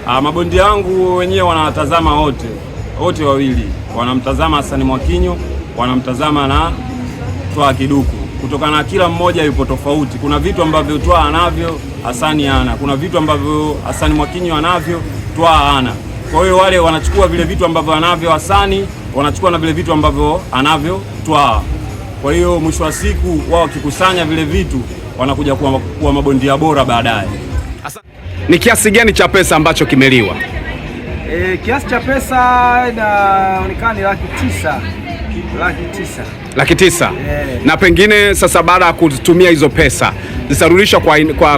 Mabondia wangu wenyewe wanawatazama wote wawili, wanamtazama Hassan Mwakinyo, wanamtazama na Twaha Kiduku, kutokana na kila mmoja yupo tofauti. Kuna vitu ambavyo Twaha anavyo Hassan hana, kuna vitu ambavyo Hassan Mwakinyo anavyo Twaha hana. Kwa hiyo wale wanachukua vile vitu ambavyo anavyo Hassan, wanachukua na vile vitu ambavyo anavyo Twaha. Kwa hiyo mwisho wa siku wao wakikusanya vile vitu wanakuja kuwa mabondia bora baadaye. Ni kiasi gani cha pesa ambacho kimeliwa? Kiasi cha pesa inaonekana ni laki tisa. Na pengine sasa baada ya kutumia hizo pesa zitarudishwa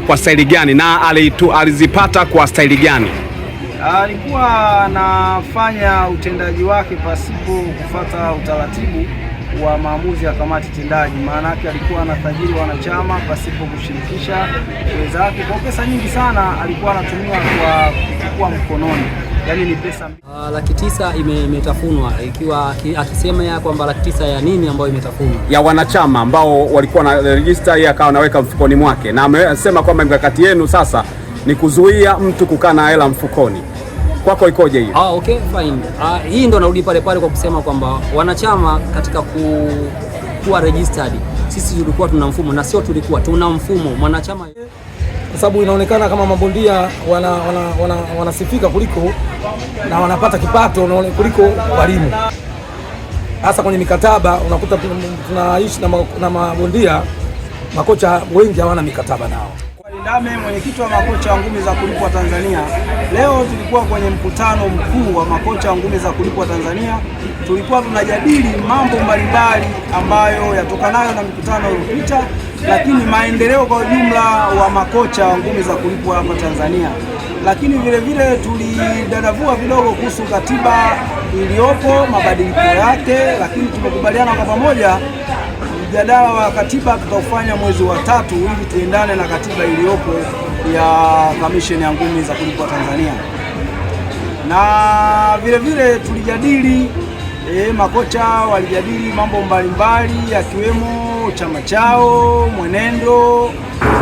kwa staili gani na alizipata kwa staili gani? Alikuwa anafanya utendaji wake pasipo kufuata utaratibu wa maamuzi ya kamati tendaji. Maana yake alikuwa anasajili wanachama pasipo kushirikisha fedha yake. Kwa pesa nyingi sana alikuwa anatumia kwa kuchukua mkononi. Yaani ni pesa laki tisa imetafunwa, ikiwa akisema ya kwamba laki tisa ya nini ambayo imetafunwa? Ya wanachama ambao walikuwa na register, yeye akawa anaweka mfukoni mwake, na amesema kwamba mikakati yenu sasa ni kuzuia mtu kukaa na hela mfukoni. Kwako ikoje hiyo? Okay, fine. Hii ndo narudi pale pale kwa kusema kwamba wanachama katika kuwa registered, sisi tulikuwa tuna mfumo, na sio tulikuwa tuna mfumo mwanachama, kwa sababu inaonekana kama mabondia wanasifika kuliko na wanapata kipato kuliko walimu. Hasa kwenye mikataba unakuta tunaishi na mabondia, makocha wengi hawana mikataba nao. Ndame, mwenyekiti wa makocha wa ngumi za kulipwa Tanzania, leo tulikuwa kwenye mkutano mkuu wa makocha wa ngumi za kulipwa Tanzania. Tulikuwa tunajadili mambo mbalimbali ambayo yatokanayo na mikutano iliyopita, lakini maendeleo kwa ujumla wa makocha wa ngumi za kulipwa hapa Tanzania. Lakini vile vile tulidadavua kidogo kuhusu katiba iliyopo, mabadiliko yake, lakini tumekubaliana kwa pamoja mjadala wa katiba tutaufanya mwezi wa 3 ili tuendane na katiba iliyopo ya kamisheni ya ngumi za kulipwa Tanzania. Na vile vile tulijadili makocha walijadili mambo mbalimbali yakiwemo chama chao, mwenendo,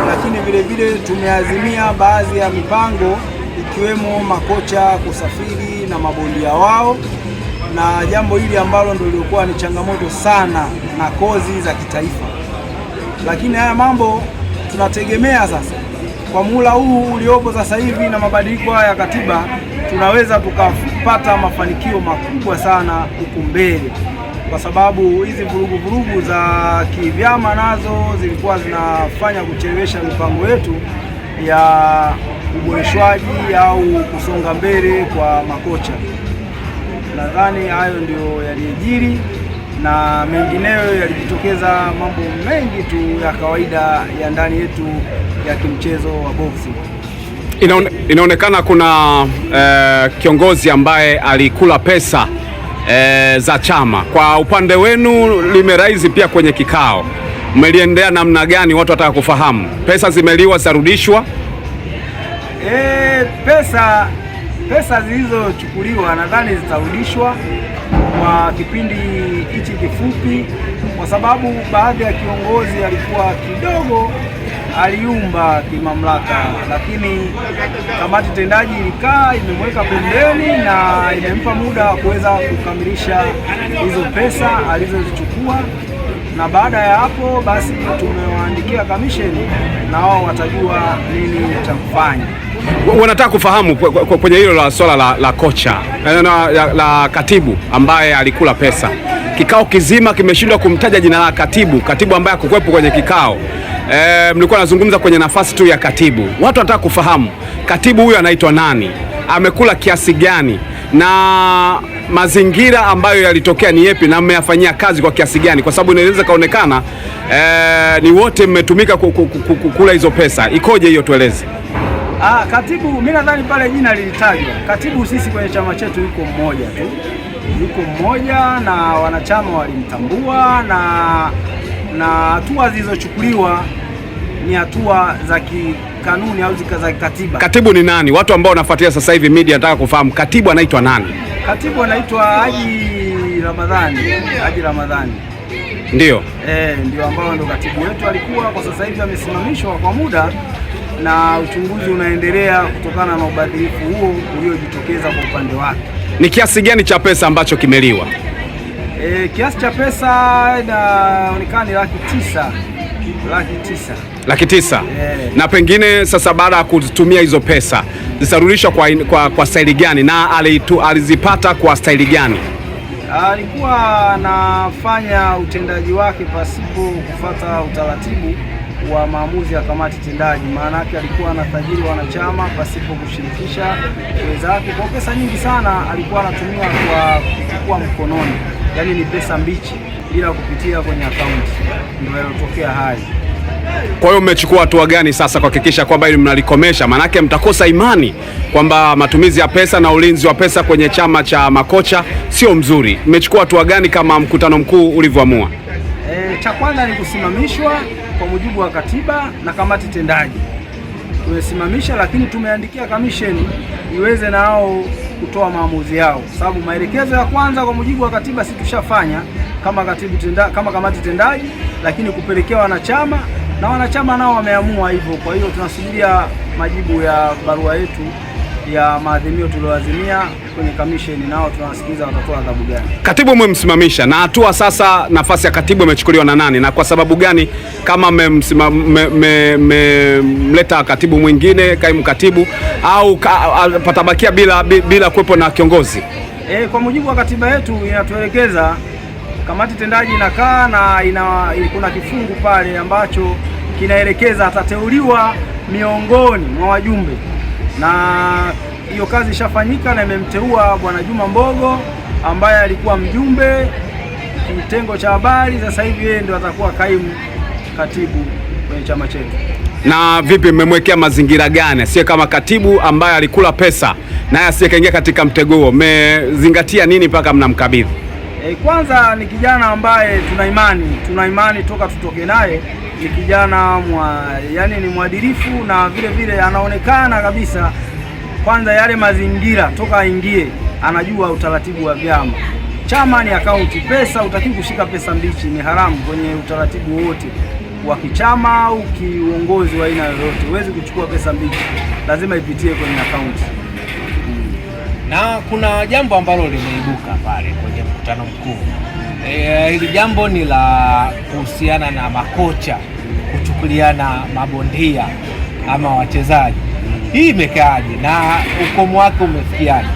lakini vile vile tumeazimia baadhi ya mipango ikiwemo makocha kusafiri na mabondia wao, na jambo hili ambalo ndio lilikuwa ni changamoto sana na kozi za kitaifa. Lakini haya mambo tunategemea sasa kwa muhula huu uliopo sasa hivi na mabadiliko ya katiba tunaweza tukapata mafanikio makubwa sana huku mbele, kwa sababu hizi vurugu za kivyama nazo zilikuwa zinafanya kuchelewesha mipango yetu ya uboreshwaji au kusonga mbele kwa makocha. Nadhani hayo ndio yalijiri na mengineyo yalijitokeza, mambo mengi tu ya kawaida ya ndani yetu ya kimchezo wa boxing. Inaonekana kuna kiongozi ambaye alikula pesa za chama. Kwa upande wenu limeraizi pia kwenye kikao, mmeliendea namna gani? Watu wataka kufahamu pesa zimeliwa, zarudishwa? Pesa zilizochukuliwa nadhani zitarudishwa kwa kipindi hichi kifupi, kwa sababu baadhi ya kiongozi alikuwa kidogo aliumba kimamlaka, lakini kamati tendaji ilikaa imemweka pembeni na imempa muda wa kuweza kukamilisha hizo pesa alizozichukua, na baada ya hapo basi tumewaandikia kamisheni na wao watajua nini cha kufanya. Wanataka kufahamu kwenye hilo la swala la kocha la katibu ambaye alikula pesa. Kikao kizima kimeshindwa kumtaja jina la katibu ambaye hakukuwepo kwenye kikao. Mlikuwa nazungumza kwenye nafasi tu ya katibu. Watu wanataka kufahamu katibu huyu anaitwa nani, amekula kiasi gani, na mazingira ambayo yalitokea ni yepi, na mmeyafanyia kazi kwa kiasi gani, kwa sababu inaweza kaonekana ni wote mmetumika kula hizo pesa. Ikoje hiyo, tueleze. Katibu, mimi nadhani pale jina lilitajwa. Katibu sisi kwenye chama chetu yuko mmoja na wanachama walimtambua, na hatua zilizochukuliwa ni hatua za kikanuni au za katiba. Katibu ni nani? Watu ambao wanafuatilia sasa hivi media nataka kufahamu katibu anaitwa nani? Katibu anaitwa Haji Ramadhani. Ndio. Ndio ambao ndo katibu wetu alikuwa, kwa sasa hivi amesimamishwa kwa muda na uchunguzi unaendelea kutokana na ubadhirifu huo uliojitokeza kwa upande wake. Ni kiasi gani cha pesa ambacho kimeliwa? Kiasi cha pesa inaonekana ni laki tisa. Na pengine sasa baada ya kutumia hizo pesa zitarudishwa kwa staili gani na alizipata kwa staili gani? Alikuwa anafanya utendaji wake pasipo kufuata utaratibu wa maamuzi ya kamati tendaji. Maana yake alikuwa anasajili wanachama pasipo kushirikisha wenzake. Kwa pesa nyingi sana alikuwa anatumia kwa kuchukua mkononi, yaani ni pesa mbichi bila kupitia kwenye akaunti, ndio yalotokea haya. Kwa hiyo mmechukua hatua gani sasa kuhakikisha kwamba ili mnalikomesha? Maanake mtakosa imani kwamba matumizi ya pesa na ulinzi wa pesa kwenye chama cha makocha sio mzuri. Mmechukua hatua gani kama mkutano mkuu ulivyoamua? Cha kwanza ni kusimamishwa kwa mujibu wa katiba na kamati tendaji. Tumesimamisha, lakini tumeandikia kamisheni iweze nao kutoa maamuzi yao, sababu maelekezo ya kwanza kwa mujibu wa katiba si tushafanya kama kamati tendaji, lakini kupelekea wanachama na wanachama nao wameamua hivyo. Kwa hiyo tunasubiria majibu ya barua yetu ya maadhimio tulioazimia kwenye kamisheni, nao tunawasikiliza watatoa adhabu gani. Katibu mmemsimamisha, na hatua sasa, nafasi ya katibu imechukuliwa na nani na kwa sababu gani? Kama mmemleta katibu mwingine, kaimu katibu, au patabakia bila kuwepo na kiongozi? Kwa mujibu wa katiba yetu inatuelekeza kamati tendaji inakaa na kuna kifungu pale ambacho kinaelekeza atateuliwa miongoni mwa wajumbe, na hiyo kazi ishafanyika na imemteua Bwana Juma Mbogo ambaye alikuwa mjumbe kitengo cha habari. Sasa hivi yeye ndio atakuwa kaimu katibu kwenye chama chetu. Na vipi, mmemwekea mazingira gani asiye kama katibu ambaye alikula pesa naye asiyekaingia katika mtego huo? Mmezingatia nini mpaka mnamkabidhi? Kwanza ni kijana ambaye tuna imani toka tutoke naye, ni kijana yani ni mwadilifu, na vile vile anaonekana kabisa, kwanza yale mazingira toka aingie anajua utaratibu wa vyama. Chama ni akaunti, pesa utakiwa kushika pesa mbichi, ni haramu kwenye utaratibu wote wa kichama au kiongozi wa aina yoyote. Huwezi kuchukua pesa mbichi, lazima ipitie kwenye akaunti. Na kuna jambo ambalo limeibuka pale kwenye mkutano mkuu. Hili jambo ni la kuhusiana na makocha kuchukuliana mabondia ama wachezaji. Hii imekaaje na ukomo wake umefikiaje?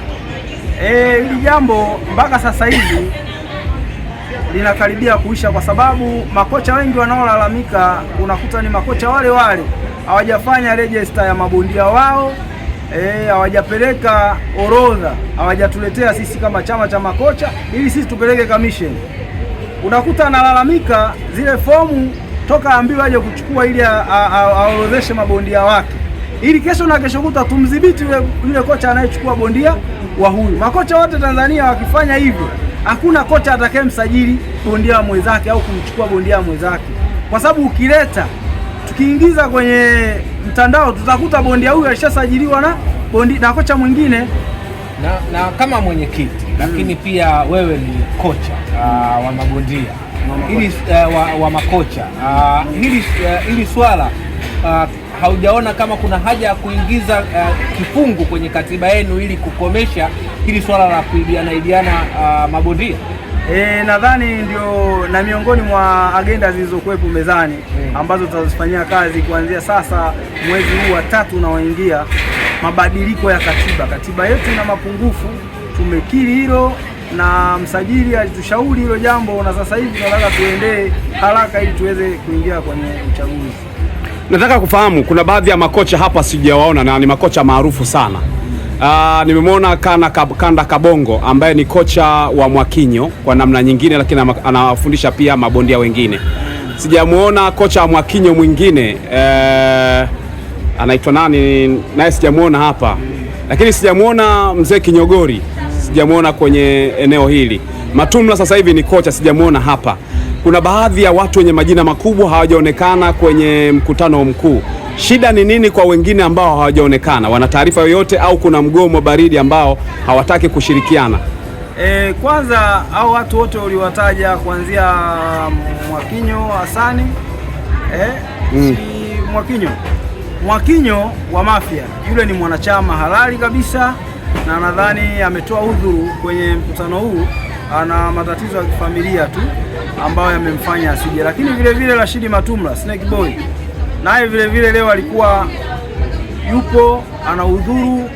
Hili jambo mpaka sasa hivi linakaribia kuisha, kwa sababu makocha wengi wanaolalamika unakuta ni makocha wale hawajafanya register ya mabondia wao, hawajapeleka orodha, hawajatuletea sisi kama chama cha makocha ili sisi tupeleke commission. Unakuta analalamika zile fomu toka ambiwa aje kuchukua ili aorodheshe mabondia wake, ili kesho na kesho kuta tumdhibiti yule kocha anayechukua bondia wa huyu. Makocha wote Tanzania wakifanya hivyo, hakuna kocha atakayemsajili bondia mwenzake au kumchukua bondia mwenzake, kwa sababu tukiingiza kwenye mtandao tutakuta bondia huyu alishasajiliwa na kocha mwingine. Na kama mwenyekiti, lakini pia wewe ni kocha wa mabondia wa makocha, hili swala haujaona kama kuna haja ya kuingiza kifungu kwenye katiba yenu ili kukomesha hili swala la kuibiana mabondia? Nadhani ndio na miongoni mwa agenda zilizokuwepo mezani ambazo tutazifanyia kazi kuanzia sasa mwezi huu wa 3 unaoingia, mabadiliko ya katiba. Katiba yetu ina mapungufu, tumekiri hilo na msajili alitushauri hilo jambo, na sasa hivi tunataka tuendee haraka ili tuweze kuingia kwenye uchaguzi. Nataka kufahamu, kuna baadhi ya makocha hapa sijawaona na ni makocha maarufu sana. Nimemwona Kanda Kabongo ambaye ni kocha wa Mwakinyo kwa namna nyingine, lakini anawafundisha pia mabondia wengine. Sijamuona kocha wa Mwakinyo mwingine anaitwa nani, naye sijamuona hapa, lakini sijamuona mzee Kinyogori, sijamuona kwenye eneo hili. Matumla sasa hivi ni kocha, sijamuona hapa. Kuna baadhi ya watu wenye majina makubwa hawajaonekana kwenye mkutano mkuu. Shida ni nini kwa wengine ambao hawajaonekana? Wana taarifa yoyote au kuna mgomo baridi ambao hawataki kushirikiana? Kwanza au watu wote uliwataja kuanzia Mwakinyo Hasani, si Mwakinyo Mwakinyo wa Mafia yule ni mwanachama halali kabisa, na nadhani ametoa udhuru kwenye mkutano huu. Ana matatizo ya kifamilia tu ambayo yamemfanya asije, lakini vile vile Rashidi Matumla Snake Boy naye vile vile leo alikuwa yupo, ana udhuru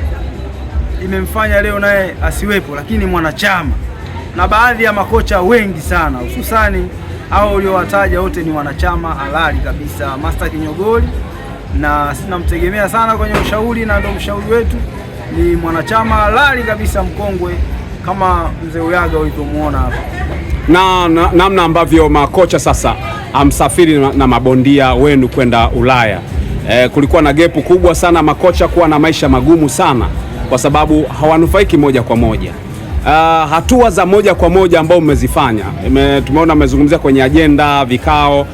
imemfanya leo naye asiwepo, lakini mwanachama. Na baadhi ya makocha wengi sana, hususani hao uliowataja wote ni wanachama halali kabisa. Master Kinyogoli na sinamtegemea sana kwenye ushauri, na ndio mshauri wetu, ni mwanachama halali kabisa mkongwe kama mzee Uyaga ulivyomuona hapa. Na namna ambavyo makocha sasa amsafiri na mabondia wenu kwenda Ulaya, kulikuwa na gepu kubwa sana, makocha kuwa na maisha magumu sana kwa sababu hawanufaiki moja kwa moja. Hatua za moja kwa moja ambao mmezifanya, tumeona mmezungumzia kwenye ajenda, vikao,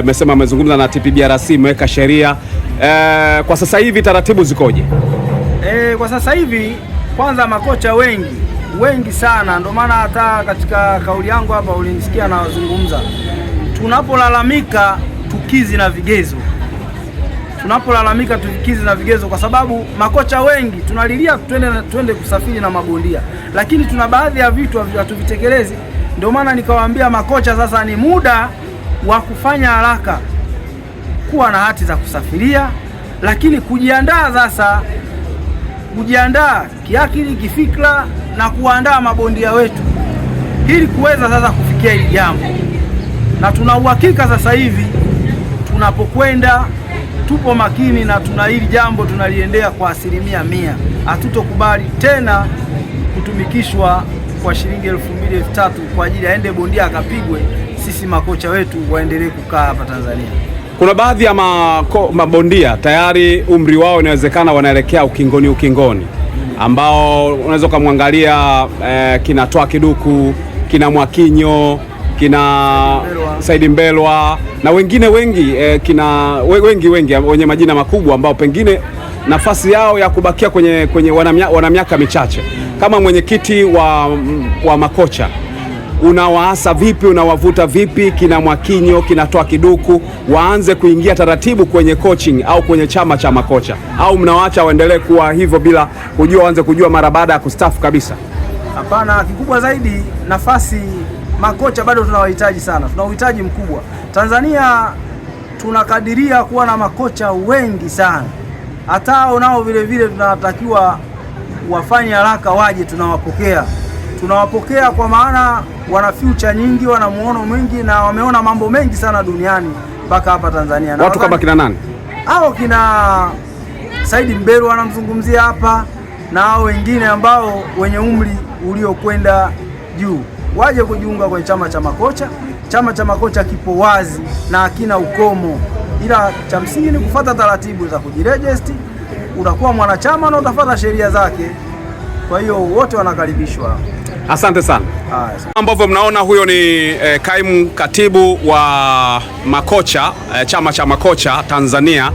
mmesema mmezungumza na TPBRC, mmeweka sheria. Kwa sasa hivi taratibu zikoje? Kwa sasa hivi kwanza makocha wengi sana, ndio maana hata katika kauli yangu hapa ulinisikia na wazungumza, tunapolalamika tukizi na vigezo, kwa sababu makocha wengi tunalilia twende kusafiri na mabondia, lakini tuna baadhi ya vitu hatuvitekelezi. Ndio maana nikawaambia makocha sasa ni muda wa kufanya haraka, kuwa na hati za kusafiria, lakini kujiandaa kiakili, kifikra na kuandaa mabondia wetu ili kuweza sasa kufikia hili jambo. Na tuna uhakika sasa hivi tunapokwenda tupo makini na tuna hili jambo tunaliendea kwa 100%. Hatutokubali tena kutumikishwa kwa shilingi 2,000 3,000 kwa ajili aende bondia akapigwe, sisi makocha wetu waendelee kukaa hapa Tanzania. Kuna baadhi ya mabondia tayari umri wao inawezekana wanaelekea ukingoni, ambao unaweza kumwangalia kina Toa Kiduku, kina Mwakinyo, kina Saidi Mbelwa na wengine wengi, wengi wenye majina makubwa ambao pengine nafasi yao ya kubakia kwenye wana miaka michache. Kama mwenyekiti wa makocha, unawaasa vipi, unawavuta vipi kina Mwakinyo, kina Toa Kiduku waanze kuingia taratibu kwenye coaching au kwenye chama cha makocha, au mnawaacha waendelee kuwa hivyo bila kujua, waanze kujua mara baada ya kustaafu kabisa? Hapana, kikubwa zaidi nafasi makocha bado tunawahitaji sana, tuna uhitaji mkubwa. Tanzania tunakadiria kuwa na makocha wengi sana, hata hao nao vile vile tunatakiwa wafanye haraka waje, tunawapokea kwa maana wana future nyingi, wana muono mwingi na wameona mambo mengi sana duniani mpaka hapa Tanzania. Na watu kama kina nani? Hao kina Saidi Mbelwa wanamzungumzia hapa, na hao wengine ambao wenye umri uliokwenda juu waje kujiunga kwenye chama cha makocha. Chama cha makocha kipo wazi na hakina ukomo, ila cha msingi ni kufuata taratibu za kujiregister. Unakuwa mwanachama na utafuata sheria zake, kwa hiyo wote wanakaribishwa. Asante sana. Ambavyo mnaona huyo ni kaimu katibu wa makocha, chama cha makocha Tanzania.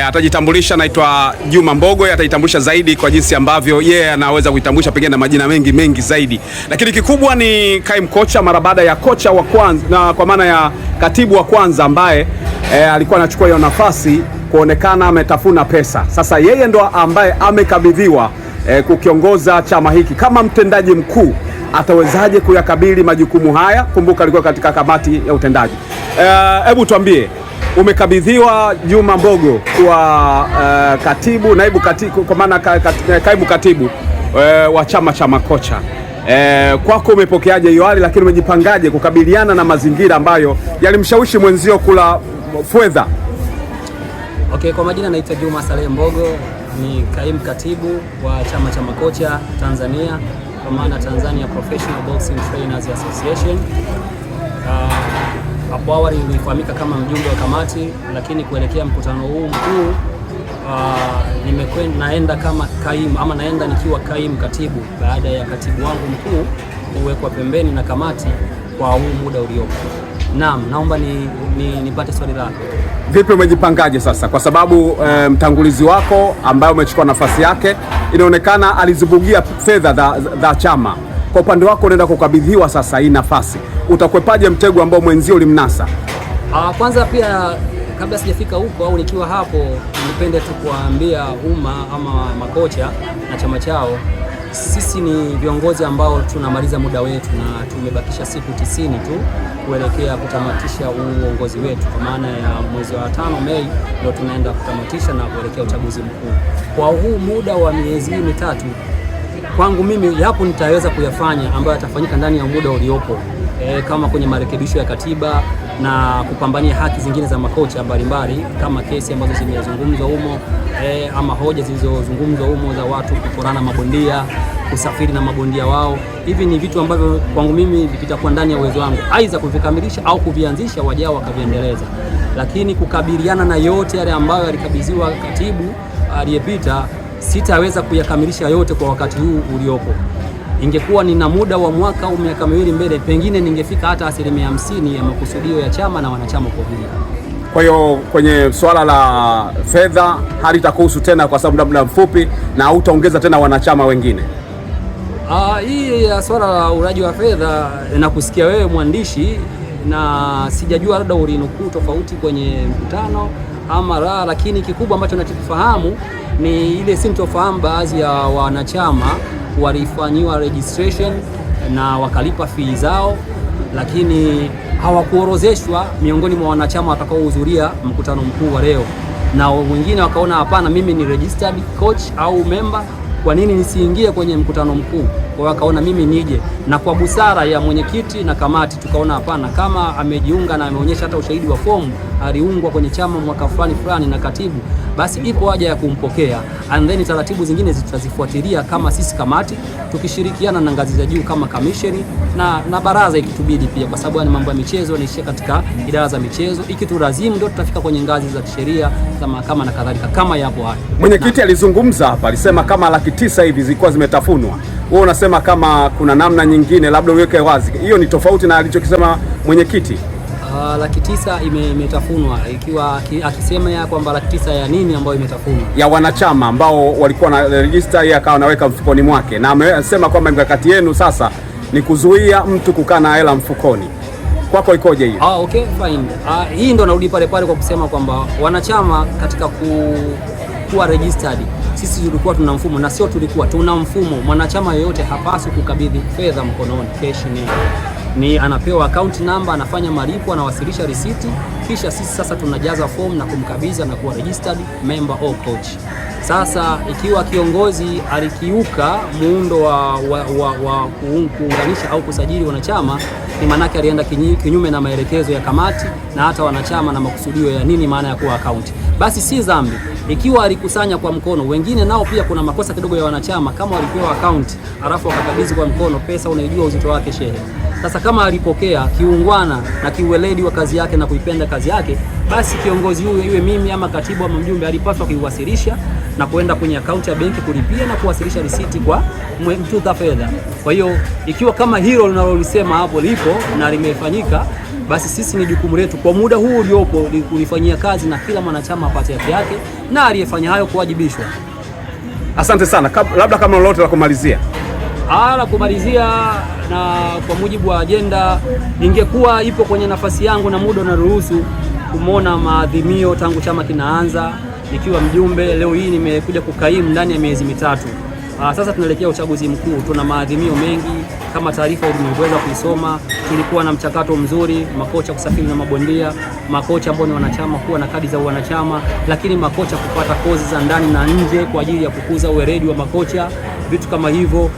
Atajitambulisha, naitwa Juma Mbogo. Atajitambulisha zaidi kwa jinsi ambavyo yeye anaweza kuitambulisha pengine na majina mengi zaidi, lakini kikubwa ni kaimu kocha mara baada ya kocha wa kwanza, na kwa maana ya katibu wa kwanza ambaye alikuwa anachukua hiyo nafasi kuonekana ametafuna pesa. Sasa yeye ndo ambaye amekabidhiwa kukiongoza chama hiki kama mtendaji mkuu. Atawezaje kuyakabili majukumu haya? Kumbuka alikuwa katika kamati ya utendaji. Hebu tuambie, umekabidhiwa Juma Mbogo kuwa katibu, naibu katibu, kwa maana kaimu katibu wa chama cha makocha. Kwako umepokeaje hiyo hali, lakini umejipangaje kukabiliana na mazingira ambayo yalimshawishi mwenzio kula fedha? Okay, kwa majina naitwa Juma Saleh Mbogo, ni kaimu katibu wa chama cha makocha Tanzania, kwa maana Tanzania Professional Boxing Trainers Association. Hapo awali nilifahamika kama mjumbe wa kamati, lakini kuelekea mkutano huu mkuu naenda kama kaimu, ama naenda nikiwa kaimu katibu baada ya katibu wangu mkuu kuwekwa pembeni na kamati kwa huu muda uliopo. Naam, naomba nipate swali lako. Vipi umejipangaje sasa, kwa sababu mtangulizi wako ambaye umechukua nafasi yake inaonekana alizibugia fedha za chama. Kwa upande wako unaenda kukabidhiwa sasa hii nafasi, utakwepaje mtego ambao mwenzio ulimnasa? Kwanza pia kabla sijafika huko au nikiwa hapo, nipende tu kuwaambia umma ama makocha na chama chao, sisi ni viongozi ambao tunamaliza muda wetu na tumebakisha siku 90 tu kuelekea kutamatisha uongozi wetu, kwa maana ya mwezi wa 5 Mei ndio tunaenda kutamatisha na kuelekea uchaguzi mkuu. Kwa huu muda wa miezi mitatu, kwangu mimi yapo nitaweza kuyafanya ambayo yatafanyika ndani ya muda uliopo, kama kwenye marekebisho ya katiba na kupambania haki zingine za makocha mbalimbali, kama kesi ambazo zimezungumzwa humo, ama hoja zilizozungumzwa humo za watu kuporana mabondia, kusafiri na mabondia wao. Hivi ni vitu ambavyo kwangu mimi vitakuwa ndani ya uwezo wangu, aidha kuvikamilisha au kuvianzisha wajao wakaviendeleza, lakini kukabiliana na yote yale ambayo yalikabidhiwa katibu aliyepita, sitaweza kuyakamilisha yote kwa wakati huu uliopo. Ingekuwa nina muda wa mwaka au miaka miwili mbele, pengine ningefika hata 50% ya makusudio ya chama na wanachama kwa ujumla. Kwa hiyo kwenye swala la fedha halitakuhusu tena kwa sababu muda mfupi, na hautaongeza tena wanachama wengine. Hii ya swala la uraji wa fedha nakusikia wewe mwandishi, na sijajua labda ulinukuu tofauti kwenye mkutano ama la, lakini kikubwa ambacho nachokifahamu ni ile sintofahamu baadhi ya wanachama walifanyiwa registration na wakalipa fee zao, lakini hawakuorozeshwa miongoni mwa wanachama watakaohudhuria mkutano mkuu wa leo, na wengine wakaona hapana, mimi ni registered coach au member, kwa nini nisiingie kwenye mkutano mkuu? Kwa wakaona mimi nije, na kwa busara ya mwenyekiti na kamati tukaona hapana, kama amejiunga na ameonyesha hata ushahidi wa fomu aliungwa kwenye chama mwaka fulani na katibu, basi ipo haja ya kumpokea, and then taratibu zingine tutazifuatilia kama sisi kamati tukishirikiana na ngazi za juu kama kamisheni na baraza ikitubidi pia, kwa sababu ni mambo ya michezo naishia katika idara za michezo, ikitulazimu ndio tutafika kwenye ngazi za kisheria za mahakama na kadhalika kama yapo hayo. Mwenyekiti alizungumza hapa, alisema kama 900,000 hivi zilikuwa zimetafunwa. Wewe unasema kama kuna namna nyingine, labda uweke wazi. Hiyo ni tofauti na alichokisema mwenyekiti. 900,000 imetafunwa, ikiwa akisema ya kwamba 900,000 ya nini ambayo imetafunwa? Ya wanachama ambao walikuwa na register, yeye akawa anaweka mfukoni mwake, na amesema kwamba mikakati yenu sasa ni kuzuia mtu kukaa na hela mfukoni. Kwako ikoje hiyo? Okay, fine. Hii ndo narudi pale kwa kusema kwamba wanachama katika kuwa registered, sisi tulikuwa tuna mfumo, na sio tulikuwa tuna mfumo. Mwanachama yeyote hapaswi kukabidhi fedha mkononi, cash ni anapewa account number, anafanya malipo, anawasilisha risiti, kisha sisi sasa tunajaza form na kumkabidhi na kuwa registered member au coach. Sasa ikiwa kiongozi alikiuka muundo wa kuunganisha au kusajili wanachama, ni maanake alienda kinyume na maelekezo ya kamati na hata wanachama na makusudio ya nini maana ya kuwa account. Basi si dhambi ikiwa alikusanya kwa mkono. Wengine nao pia kuna makosa kidogo ya wanachama, kama walipewa account alafu wakakabidhi kwa mkono, pesa unaijua uzito wake shehe. Sasa kama alipokea kiungwana na kiuweledi wa kazi yake na kuipenda kazi yake, basi kiongozi huyo, iwe mimi ama katibu ama mjumbe, alipaswa kuiwasilisha na kuenda kwenye akaunti ya benki kulipia na kuwasilisha risiti kwa mtunza fedha. Kwa hiyo ikiwa kama hilo linalolisema hapo lipo na limefanyika, basi sisi ni jukumu letu kwa muda huu uliopo kulifanyia kazi na kila mwanachama apate haki yake na aliyefanya hayo kuwajibishwa. Asante sana. Labda kama lolote la kumalizia. La kumalizia, na kwa mujibu wa ajenda, ingekuwa ipo kwenye nafasi yangu na muda unaruhusu kumwona maadhimio tangu chama kinaanza nikiwa mjumbe. Leo hii nimekuja kukaimu ndani ya miezi mitatu. Sasa tunaelekea uchaguzi mkuu, tuna maadhimio mengi kama taarifa uliweza kuisoma. Tulikuwa na mchakato mzuri, makocha kusafiri na mabondia, makocha ambao ni wanachama kuwa na kadi za wanachama, lakini makocha kupata kozi za ndani na nje kwa ajili ya kukuza uweredi wa makocha, vitu kama hivyo,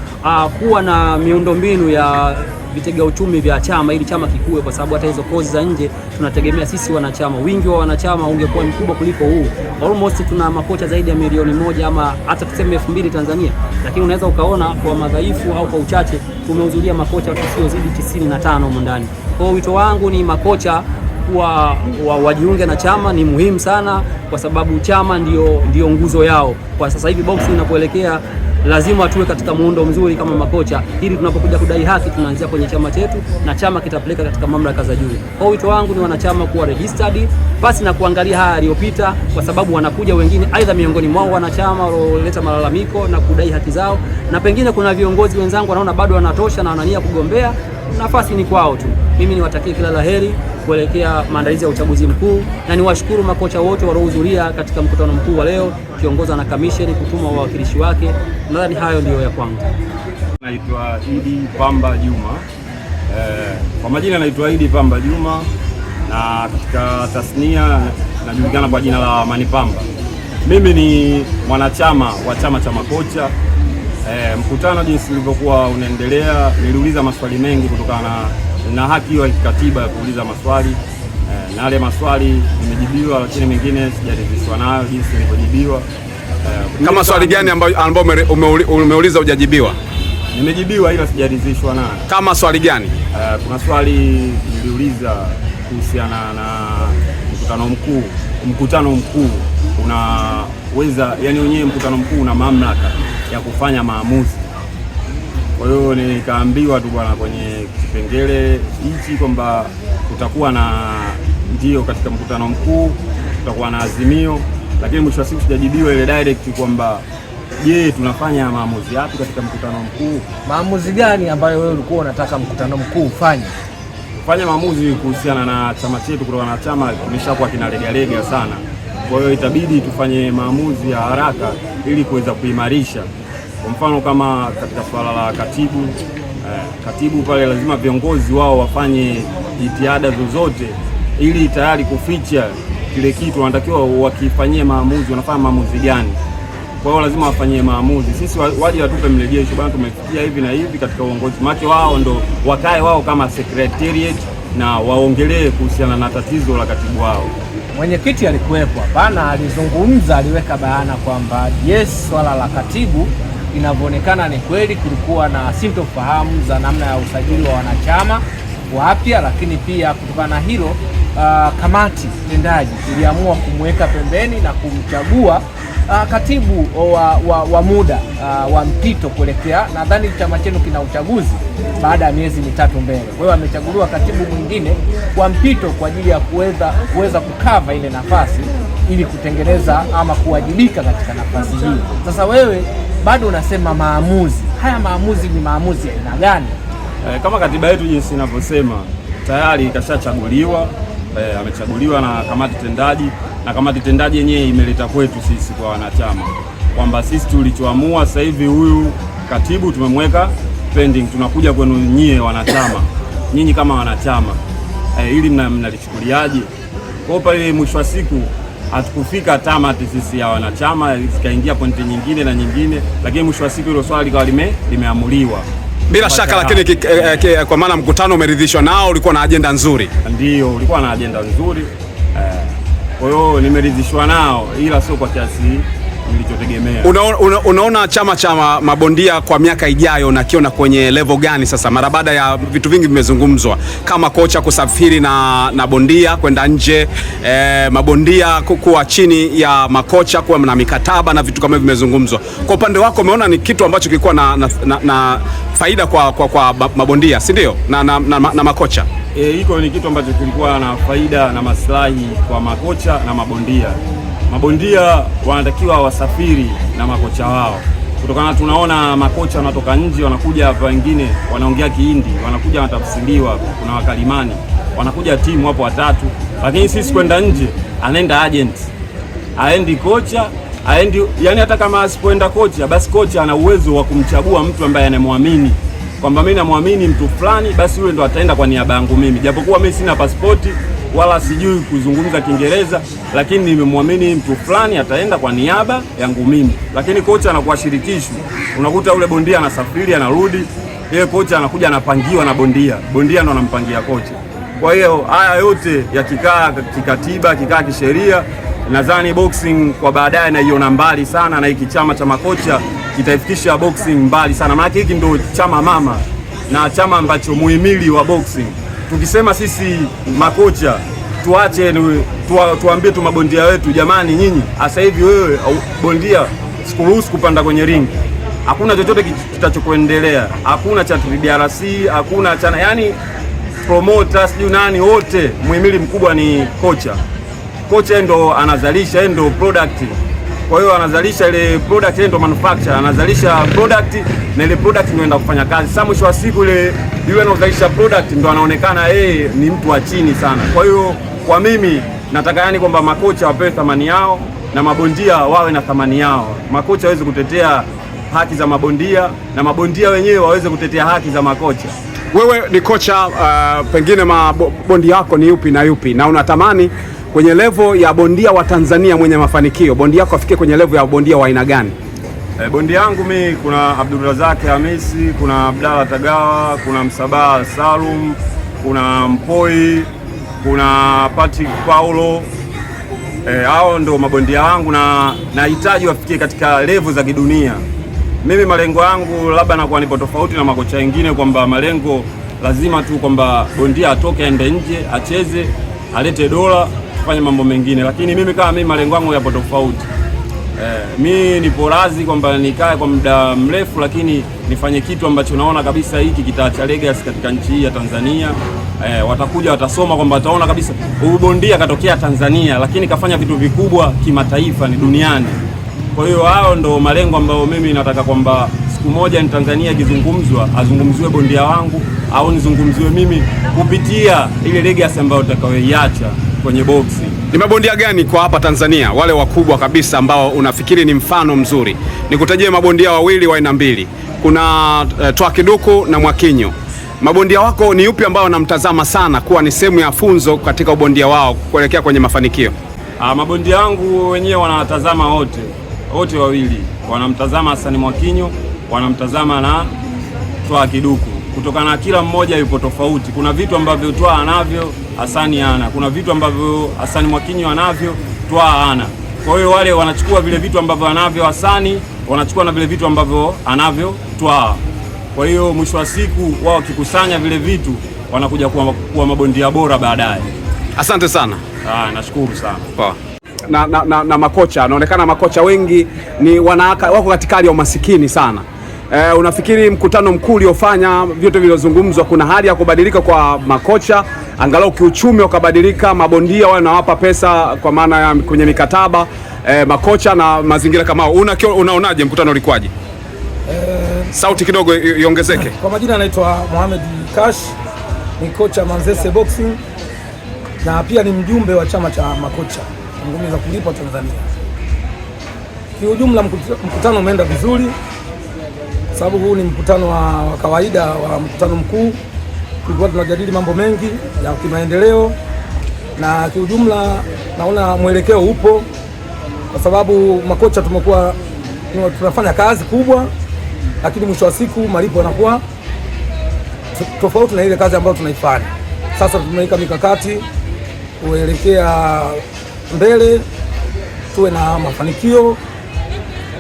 kuwa na miundombinu ya vitega uchumi vya chama ili chama kikue, kwa sababu hata hizo kozi za nje tunategemea sisi wanachama. Wingi wa wanachama ungekuwa mkubwa kuliko huu. Almost tuna makocha zaidi ya 1,000,000 ama hata tuseme 2,000 Tanzania, lakini unaweza ukaona kwa madhaifu au kwa uchache tumehudhuria makocha tusiozidi 95 huko ndani. Kwa hiyo wito wangu ni makocha wajiunge na chama, ni muhimu sana kwa sababu chama ndio nguzo yao. Kwa sasa hivi boxing inapoelekea lazima tuwe katika muundo mzuri kama makocha, ili tunapokuja kudai haki tunaanzia kwenye chama chetu na chama kitapeleka katika mamlaka za juu. Kwa wito wangu ni wanachama kuwa registered basi na kuangalia haya yaliyopita, kwa sababu wanakuja wengine aidha miongoni mwao wanachama walioleta malalamiko na kudai haki zao, na pengine kuna viongozi wenzangu wanaona bado wanatosha na wanania kugombea, nafasi ni kwao tu. Mimi niwatakie kila laheri kuelekea maandalizi ya uchaguzi mkuu, na niwashukuru makocha wote waliohudhuria katika mkutano mkuu wa leo kiongozwa na kamisheni kutuma wawakilishi wake. Nadhani hayo ndiyo ya kwangu. Naitwa Idi Pamba Juma. Kwa majina naitwa Idi Pamba Juma, na katika tasnia najulikana kwa jina la Manipamba. Mimi ni mwanachama wa chama cha makocha. Mkutano jinsi ulivyokuwa unaendelea, niliuliza maswali mengi kutokana na haki hiyo ya kikatiba ya kuuliza maswali, na yale maswali nimejibiwa, lakini mengine sijaridhishwa nayo jinsi nilivyojibiwa. Kama swali gani ambayo umeuliza hujajibiwa? Nimejibiwa ila sijaridhishwa nayo. Kama swali gani? Kuna swali niliuliza kuhusiana na mkutano mkuu unaweza, yani wenyewe mkutano mkuu una mamlaka ya kufanya maamuzi. Kwa hiyo nikaambiwa tu bwana, kwenye kipengele hichi kwamba kutakuwa na ndio katika mkutano mkuu kutakuwa na azimio, lakini mwisho wa siku sijajibiwa ile direct kwamba je, tunafanya maamuzi yapi katika mkutano mkuu? Maamuzi gani ambayo wewe ulikuwa unataka mkutano mkuu ufanye? Kufanya maamuzi kuhusiana na chama chetu, kutokana na chama kimeshakuwa kinalegalega sana. Kwa hiyo itabidi tufanye maamuzi ya haraka ili kuweza kuimarisha. Kwa mfano kama katika swala la katibu pale lazima viongozi wao wafanye jitihada zozote ili tayari kuficha kile kitu wanatakiwa wakifanyie maamuzi, wanafanya maamuzi gani. Kwa hiyo lazima wafanyie maamuzi. Sisi waje watupe mrejesho, bwana tumefikia hivi na hivi katika uongozi. Maki wao ndo wakae wao kama secretariat na waongelee kuhusiana na tatizo la katibu wao. Mwenyekiti alikuwepo hapana, alizungumza, aliweka bayana kwamba yes, swala la katibu inavyoonekana ni kweli kulikuwa na sintofahamu za namna ya usajili wa wanachama wapya, lakini pia kutokana na hilo kamati tendaji iliamua kumweka pembeni na kumchagua katibu wa muda wa mpito kuelekea, nadhani chama chenu kina uchaguzi baada ya miezi mitatu mbele. Kwa hiyo amechaguliwa katibu mwingine wa mpito kwa ajili ya kuweza kukava ile nafasi ili kutengeneza ama kuwajibika katika nafasi hii. Sasa wewe bado unasema maamuzi. Haya maamuzi ni maamuzi ya aina gani? Kama katiba yetu jinsi inavyosema tayari kashachaguliwa, amechaguliwa na kamati tendaji, na kamati tendaji yenyewe imeleta kwetu sisi kwa wanachama kwamba sisi tulichoamua sasa hivi huyu katibu tumemweka pending, tunakuja kwenu nyie wanachama, nyinyi kama wanachama ili mnalichukuliaje? Kwa pale mwisho wa siku hatukufika tamati sisi ya wanachama, zikaingia pointi nyingine na nyingine, lakini mwisho wa siku hilo swali likawa limeamuliwa. Bila shaka, lakini kwa maana mkutano umeridhishwa nao, ulikuwa na ajenda nzuri. Ndio, ulikuwa na ajenda nzuri. Kwa hiyo nimeridhishwa nao, ila sio kwa kiasi nilichotegemea. Unaona chama cha mabondia kwa miaka ijayo na kiona kwenye level gani sasa, mara baada ya vitu vingi vimezungumzwa, kama kocha kusafiri na bondia kwenda nje, mabondia kuwa chini ya makocha, kuwa na mikataba na vitu kama hivyo vimezungumzwa. Kwa upande wako umeona ni kitu ambacho kilikuwa na faida kwa mabondia, si ndio? Na makocha. Hiko ni kitu ambacho kilikuwa na faida na maslahi kwa makocha na mabondia. Mabondia wanatakiwa wasafiri na makocha wao, kutokana tunaona makocha wanatoka nje wanakuja hapa, wengine wanaongea Kihindi, wanakuja wanatafsiriwa, kuna wakalimani, wanakuja timu hapo watatu, lakini sisi kwenda nje anaenda agent, aendi kocha, aendi, yani hata kama asipoenda kocha, basi kocha ana uwezo wa kumchagua mtu ambaye anamwamini kwamba mimi namwamini mtu fulani, basi yule ndo ataenda kwa niaba yangu mimi, japokuwa mimi sina pasipoti wala sijui kuzungumza Kiingereza, lakini nimemwamini mtu fulani ataenda kwa niaba yangu mimi. Lakini kocha anakuwa shirikishwi, unakuta ule bondia anasafiri anarudi, yeye kocha anakuja anapangiwa na bondia ndo anampangia kocha. Kwa hiyo haya yote yakikaa kikatiba, kikaa kisheria, nadhani boxing kwa baadaye naiona mbali sana, na hiki chama cha makocha kitaifikisha boxing mbali sana, maana hiki ndio chama mama na chama ambacho muhimili wa boxing. Tukisema sisi makocha tuache tuambie tu mabondia wetu, jamani nyinyi sasa hivi wewe bondia sikuruhusu kupanda kwenye ringi, hakuna chochote kitachokuendelea, hakuna cha TRC, hakuna cha yani promoters nani, wote muhimili mkubwa ni kocha. Kocha ndo anazalisha, ndo product Kwa hiyo anazalisha ile product, ndio manufacturer anazalisha product na ile product ndio inaenda kufanya kazi. Sasa mwisho wa siku ile yule anazalisha product ndio anaonekana yeye ni mtu wa chini sana. Kwa hiyo kwa mimi nataka yani kwamba makocha wapewe thamani yao na mabondia wawe na thamani yao. Makocha waweze kutetea haki za mabondia na mabondia wenyewe waweze kutetea haki za makocha. Wewe ni kocha, pengine mabondia yako ni yupi na yupi, na unatamani kwenye level ya bondia wa Tanzania mwenye mafanikio bondia yako afikie kwenye level ya bondia wa aina gani? Bondia yangu mimi kuna Abdulrazak Hamisi, kuna Abdalla Tagawa, kuna Msabaha Salum, kuna Mpoi, kuna Patrick Paulo. Hao ndo mabondia wangu na nahitaji wafikie katika level za kidunia. Mimi malengo yangu labda nakuwa nipo tofauti na makocha wengine, kwamba malengo lazima tu kwamba bondia atoke aende nje acheze alete dola kufanya mambo mengine, lakini mimi kama mimi malengo yangu yapo tofauti. Mimi nipo razi kwamba nikae kwa muda mrefu, lakini nifanye kitu ambacho naona kabisa hiki kitaacha legacy katika nchi hii ya Tanzania. Watakuja watasoma kwamba wataona kabisa huyu bondia katokea Tanzania, lakini kafanya vitu vikubwa kimataifa, ni duniani. Kwa hiyo hao ndo malengo ambayo mimi nataka kwamba siku moja ni Tanzania ikizungumzwa azungumziwe bondia wangu au nizungumziwe mimi kupitia ile legacy ambayo utakayoiacha kwenye boxing. Ni mabondia gani kwa hapa Tanzania wale wakubwa kabisa ambao unafikiri ni mfano mzuri? Nikutajie mabondia wawili wa aina mbili. Kuna Twakiduku na Mwakinyo. Mabondia wako ni yupi ambao wanamtazama sana kuwa ni sehemu ya funzo katika ubondia wao kuelekea kwenye mafanikio? Mabondia wangu wenyewe wanawatazama wote wawili. Wanamtazama Hassan Mwakinyo, wanamtazama na Twakiduku. Kutokana na kila mmoja yupo tofauti. Kuna vitu ambavyo Twa anavyo Hassan hana. Kuna vitu ambavyo Hassan Mwakinyo anavyo Twa hana. Kwa hiyo wale wanachukua vile vitu ambavyo anavyo Hassan, wanachukua na vile vitu ambavyo anavyo Twa. Kwa hiyo mwisho wa siku wao wakikusanya vile vitu wanakuja kuwa mabondia bora baadaye. Asante sana. Nashukuru sana. Poa. Na makocha, naonekana makocha wengi ni wako katika hali ya umasikini sana. Unafikiri mkutano mkuu uliofanya vyote vilivyozungumzwa, kuna hali ya kubadilika kwa makocha, angalau kiuchumi ukabadilika, mabondia wao nawapa pesa kwa maana ya kwenye mikataba, makocha na mazingira kama hao? Unaonaje mkutano ulikwaje? Sauti kidogo iongezeke. Kwa majina anaitwa Mohamed Kash, ni kocha Manzese Boxing na pia ni mjumbe wa chama cha makocha ngumi za kulipwa Tanzania. Kiujumla mkutano umeenda vizuri, sababu huu ni mkutano wa kawaida wa mkutano mkuu. Tulikuwa tunajadili mambo mengi ya kimaendeleo na kiujumla naona mwelekeo upo, kwa sababu makocha tumekuwa tunafanya kazi kubwa, lakini mwisho wa siku malipo yanakuwa tofauti na ile kazi ambayo tunaifanya. Sasa tumeweka mikakati kuelekea mbele, tuwe na mafanikio.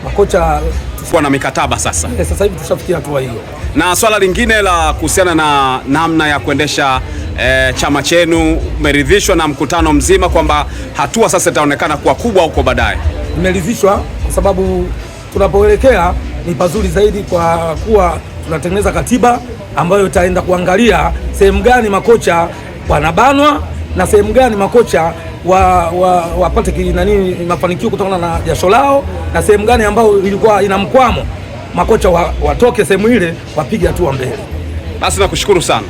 Makocha tuko na mikataba sasa. Sasa hivi tushafikia hatua hiyo. Na swala lingine la kuhusiana na namna ya kuendesha chama chenu, umeridhishwa na mkutano mzima kwamba hatua sasa itaonekana kuwa kubwa huko baadaye? Nimeridhishwa kwa sababu tunapoelekea ni pazuri zaidi, kwa kuwa tunatengeneza katiba ambayo itaenda kuangalia sehemu gani makocha wanabanwa na sehemu gani makocha wapate mafanikio kutokana na jasho lao, na sehemu gani ambayo ilikuwa ina mkwamo makocha watoke sehemu ile wapige hatua mbele. Basi nakushukuru sana.